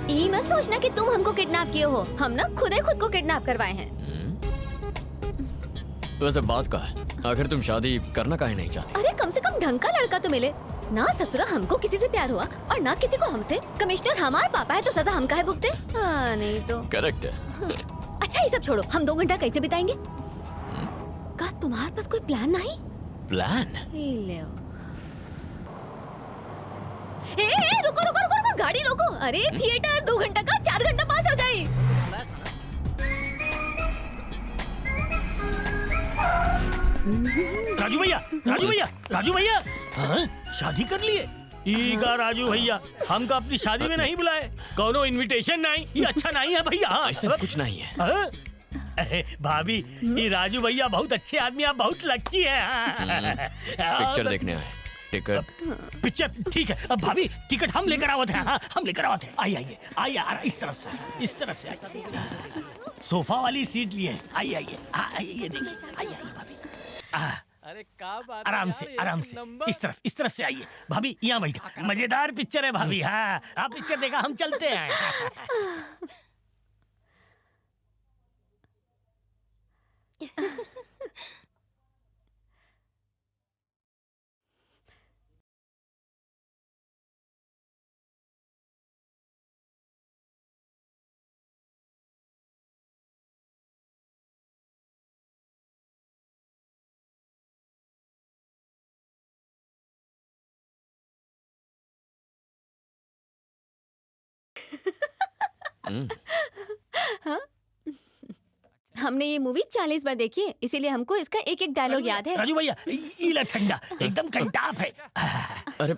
ये मत सोचना कि तुम हमको किडनैप किए हो, हम ना खुद को किडनैप करवाए हैं। वैसे बात का है, आखिर तुम शादी करना काहे नहीं चाहती? अरे कम से कम ढंग का लड़का तो मिले ना। ससुरा हमको किसी से प्यार हुआ और ना किसी को हमसे। कमिश्नर हमारे पापा है तो सजा हम काहे भुगते? हाँ नहीं तो। करेक्ट है। अच्छा ये सब छोड़ो, हम 2 घंटा कैसे बिताएंगे? का तुम्हारे पास कोई प्लान नहीं? प्लान? रुको रुको रुको रुको, गाड़ी रोको। अरे थिएटर 2 घंटा का 4 घंटा पास हो जाए। राजू भैया, राजू भैया, राजू भैया, हाँ? शादी कर लिए? ईगा राजू भैया, हमको अपनी शादी में नहीं बुलाए, कोनो इनविटेशन नहीं, ये अच्छा नहीं है भैया। ऐसा कुछ नहीं है। हाँ? भाभी, ये राजू भैया बहुत अच्छे आदमी, आप बहुत लक्की है। पिक्चर देखने आए। टिकट? पिक्चर ठीक है। अब भाभी टिकट हम लेकर आवत हैं। हाँ, हम लेकर आवत हैं। आइए आइए आइए यार, इस तरफ से, इस तरफ से आइए। सोफा वाली सीट लिए। आइए आइए आइए, ये देखिए। आइए आइए भाभी। अरे क्या बात, आराम से इस तरफ से आइए भाभी, यहाँ बैठो। मजेदार पिक्चर है भाभी। हाँ, आप पिक्चर देखा, हम चलते हैं। हाँ? हमने ये मूवी 40 बार देखी है, इसीलिए हमको इसका एक एक डायलॉग याद है। राजू भैया, इला ठंडा एकदम कंटाप है। अरे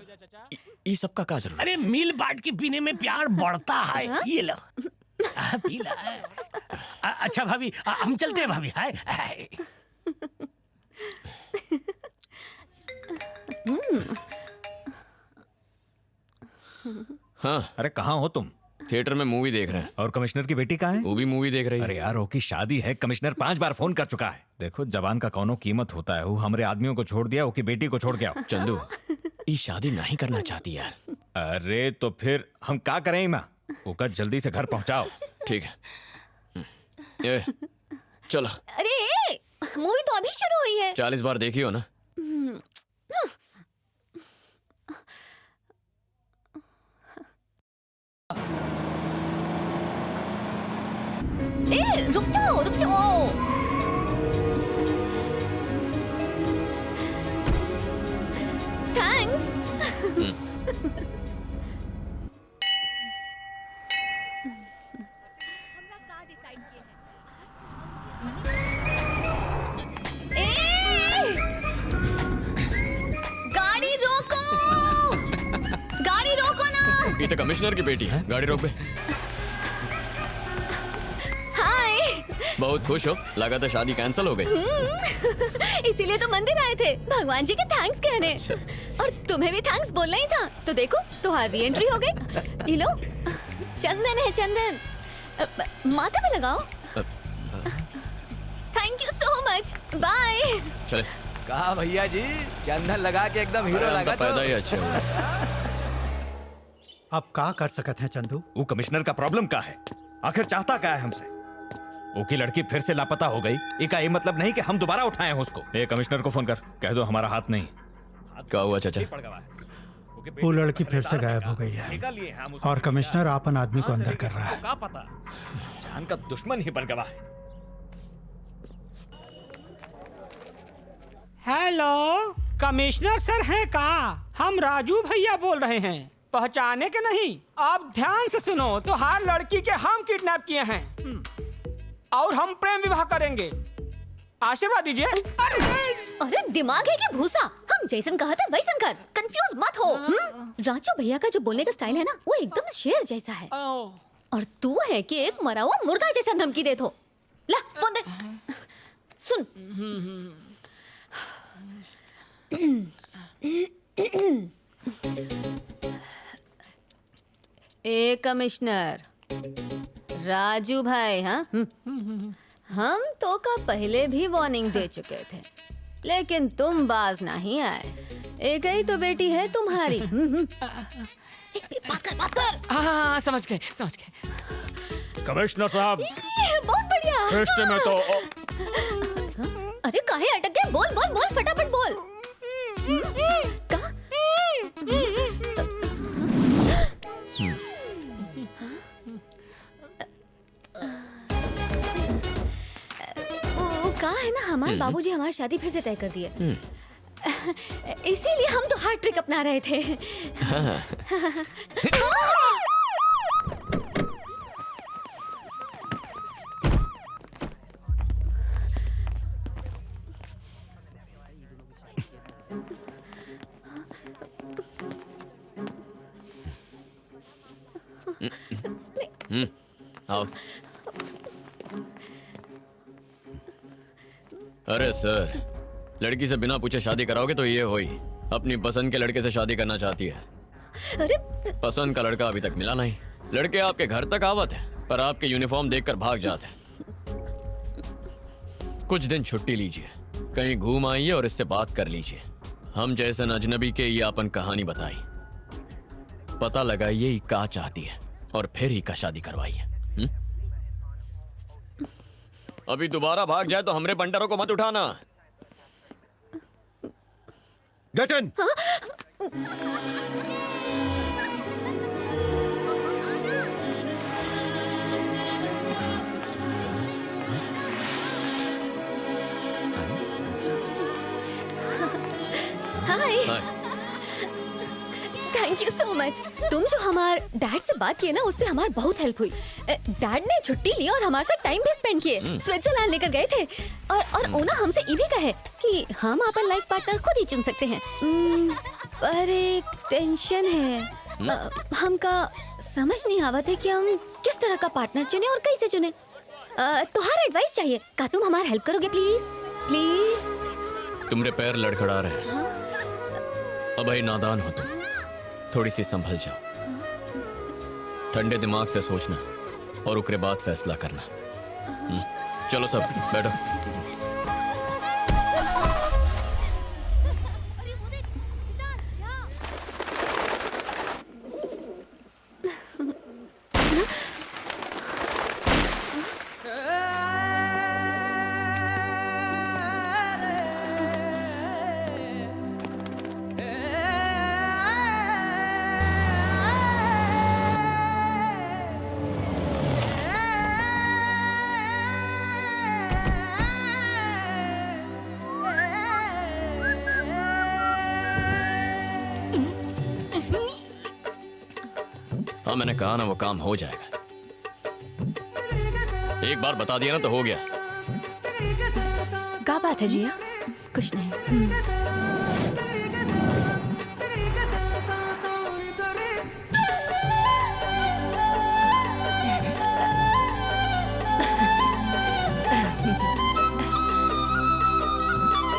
ये सब का जरूरत? अरे मिल बांट के पीने में प्यार बढ़ता है। ये लो, पी ला। अच्छा भाभी, हम चलते हैं भाभी। हाय। हाँ। अरे कहाँ हो तुम? थिएटर में मूवी देख रहे हैं। और कमिश्नर की बेटी कहाँ है? वो भी मूवी देख रही है। अरे यार, ओकी शादी है, कमिश्नर 5 बार फोन कर चुका है। देखो जवान का कौनो कीमत होता है। वो हमारे आदमियों को छोड़ दिया, ओकी बेटी को छोड़ गया। चंदू, ये शादी नहीं करना चाहती यार। अरे तो फिर हम क्या करें माँ? ओका जल्दी से घर पहुँचाओ। ठीक है, ये चलो। अरे मूवी तो अभी शुरू हुई है। 40 बार देखी हो ना? रुक जाओ रुक जाओ। थैंक्स। गाड़ी रोको, गाड़ी रोको ना। ये तो कमिश्नर की बेटी है। गाड़ी रोक बे। बहुत खुश हो, लगा था शादी कैंसिल हो गई। इसीलिए तो मंदिर आए थे भगवान जी के थैंक्स कहने। और तुम्हें भी थैंक्स बोलना ही था। तो देखो तुम्हारी री एंट्री हो गई। ये लो, चंदन है चंदन, माथे पे लगाओ। Thank you so much, bye. चले। कहा भैया जी, चंदन लगा के एकदम हीरो लगा। पैदा ही अच्छा हुआ। अब क्या कर सकते हैं चंदू? वो कमिश्नर का प्रॉब्लम क्या है? आखिर चाहता क्या है हमसे? ओकी लड़की फिर से लापता हो गई। इसका ये मतलब नहीं कि हम दोबारा उठाए हैं उसको। ए कमिश्नर को फोन कर, कह दो हमारा हाथ नहीं। क्या हुआ चाचा? वो लड़की फिर से गायब हो गई है और कमिश्नर आपन आदमी को अंदर कर रहा है। क्या पता, जान का दुश्मन ही बन गया है। हेलो, कमिश्नर सर हैं का? हम राजू भैया बोल रहे हैं। पहचाने के नहीं? आप ध्यान से सुनो। तो हर लड़की के हम किडनैप किए हैं और हम प्रेम विवाह करेंगे। आशीर्वाद दीजिए। अरे दिमाग है कि भूसा? हम जैसन कहा था वैसन कर, कंफ्यूज मत हो। राजू भैया का जो बोलने का स्टाइल है ना, वो एकदम शेर जैसा है। और तू है कि एक मरा हुआ मुर्गा जैसा धमकी दे। तो ला फोन दे। सुन, ए कमिश्नर राजू भाई, हाँ हम तो का पहले भी वार्निंग दे चुके थे, लेकिन तुम बाज नहीं आए। एक ही तो बेटी है तुम्हारी। बात कर। हाँ समझ गए। कमिश्नर साहब ये बहुत बढ़िया। रिश्ते में तो अरे काहे अटक गए? बोल बोल बोल, फटाफट बोल। कहाँ? वो कहाँ है ना, हमारे बाबूजी हमारी शादी फिर से तय कर दी है। इसीलिए हम तो हार्ड ट्रिक अपना रहे थे। आओ। अरे सर, लड़की से बिना पूछे शादी कराओगे तो ये होई अपनी पसंद के लड़के से शादी करना चाहती है। अरे पसंद का लड़का अभी तक मिला नहीं। लड़के आपके घर तक आवत है पर आपके यूनिफॉर्म देखकर भाग जाते हैं। कुछ दिन छुट्टी लीजिए, कहीं घूम आइए और इससे बात कर लीजिए। हम जैसे अजनबी के ये अपन कहानी बताई, पता लगाइए ये क्या चाहती है और फिर ही का शादी करवाइए। अभी दोबारा भाग जाए तो हमरे बंडरों को मत उठाना। Get in. Hi, thank you so much. तुम जो हमारे डैड से बात किए ना, उससे हमारी बहुत हेल्प हुई। डैड ने छुट्टी ली और हमारे साथ टाइम भी स्पेंड किए। स्विट्जरलैंड लेकर गए थे और ओना हमसे ये भी कहे कि हम अपन लाइफ पार्टनर खुद ही चुन सकते हैं। पर एक टेंशन है। हमका समझ नहीं आवत है कि हम किस तरह का पार्टनर चुने और कैसे चुने। तुम्हारा एडवाइस चाहिए। क्या तुम हमारी हेल्प करोगे प्लीज? प्लीज। तुम्हारे पैर लड़खड़ा रहे हैं। अब भाई नादान हो तुम, थोड़ी सी संभल जाओ। ठंडे दिमाग से सोचना और उसके बाद फैसला करना। चलो सब बैठो। हाँ मैंने कहा ना वो काम हो जाएगा। एक बार बता दिया ना तो हो गया। क्या बात है जिया? कुछ नहीं।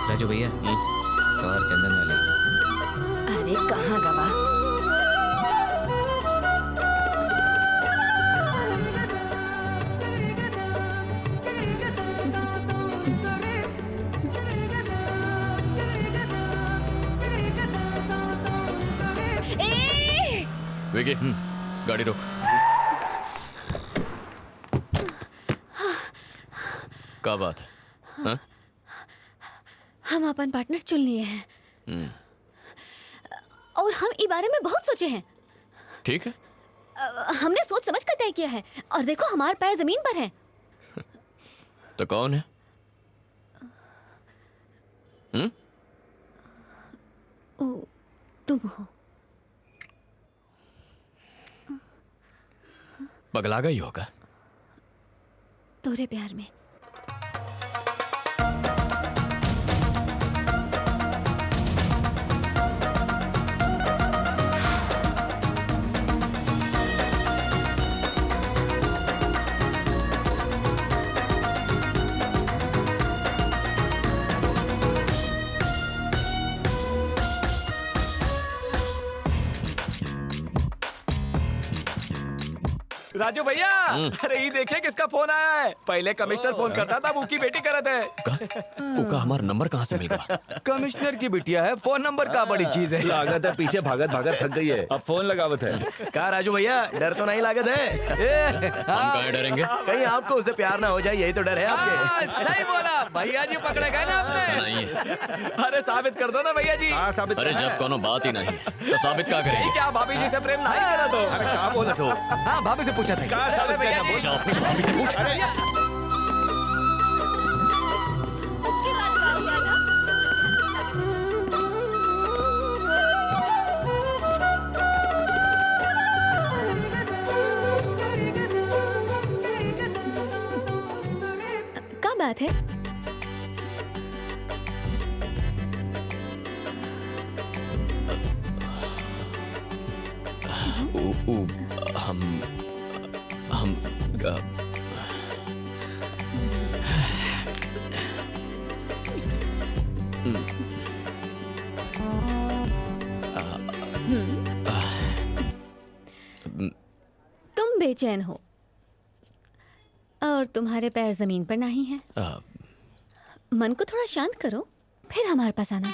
राजू भैया, कार चंदन वाले। अरे कहाँ गवा? विकी, गाड़ी रोक। क्या बात है? हाँ? हम अपन पार्टनर चुन लिए हैं और हम इस बारे में बहुत सोचे हैं। ठीक है। हमने सोच समझ कर तय किया है और देखो हमारे पैर जमीन पर हैं। तो कौन है? तुम हो। पगला गई होगा तोरे प्यार में। राजू भैया, अरे ये देखिए किसका फोन आया है। पहले कमिश्नर फोन करता था, वो की बेटी करत है। उका हमारा नंबर कहाँ से मिल गया? कमिश्नर की बिटिया है, फोन नंबर का बड़ी चीज है। लागत है पीछे भागत भागत थक गई है, अब फोन लगावत है। कहा राजू भैया, डर तो नहीं लागत है? हम कहाँ डरेंगे? कहीं आपको उसे प्यार ना हो जाए, यही तो डर है आपके। सही बोला भैया जी, पकड़े गए ना ऐसा आपने। नहीं है। अरे साबित कर दो ना भैया जी। हाँ साबित। अरे जब कोनो बात ही नहीं है, तो साबित क्या करेंगे? क्या भाभी जी से प्रेम नहीं करा तो? अरे कहाँ बोला तो? हाँ भाभी से पूछा था। कहाँ साबित भैया करना जी। बोल? जाओ अपनी भाभी से पूछ। अरे उसके बाद क्या हुआ था? क्या बात है? हम तुम बेचैन हो और तुम्हारे पैर जमीन पर नहीं है। मन को थोड़ा शांत करो, फिर हमारे पास आना।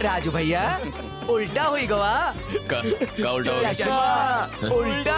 राजू भैया, उल्टा हुई गवा। का उल्टा हो गया? उल्टा।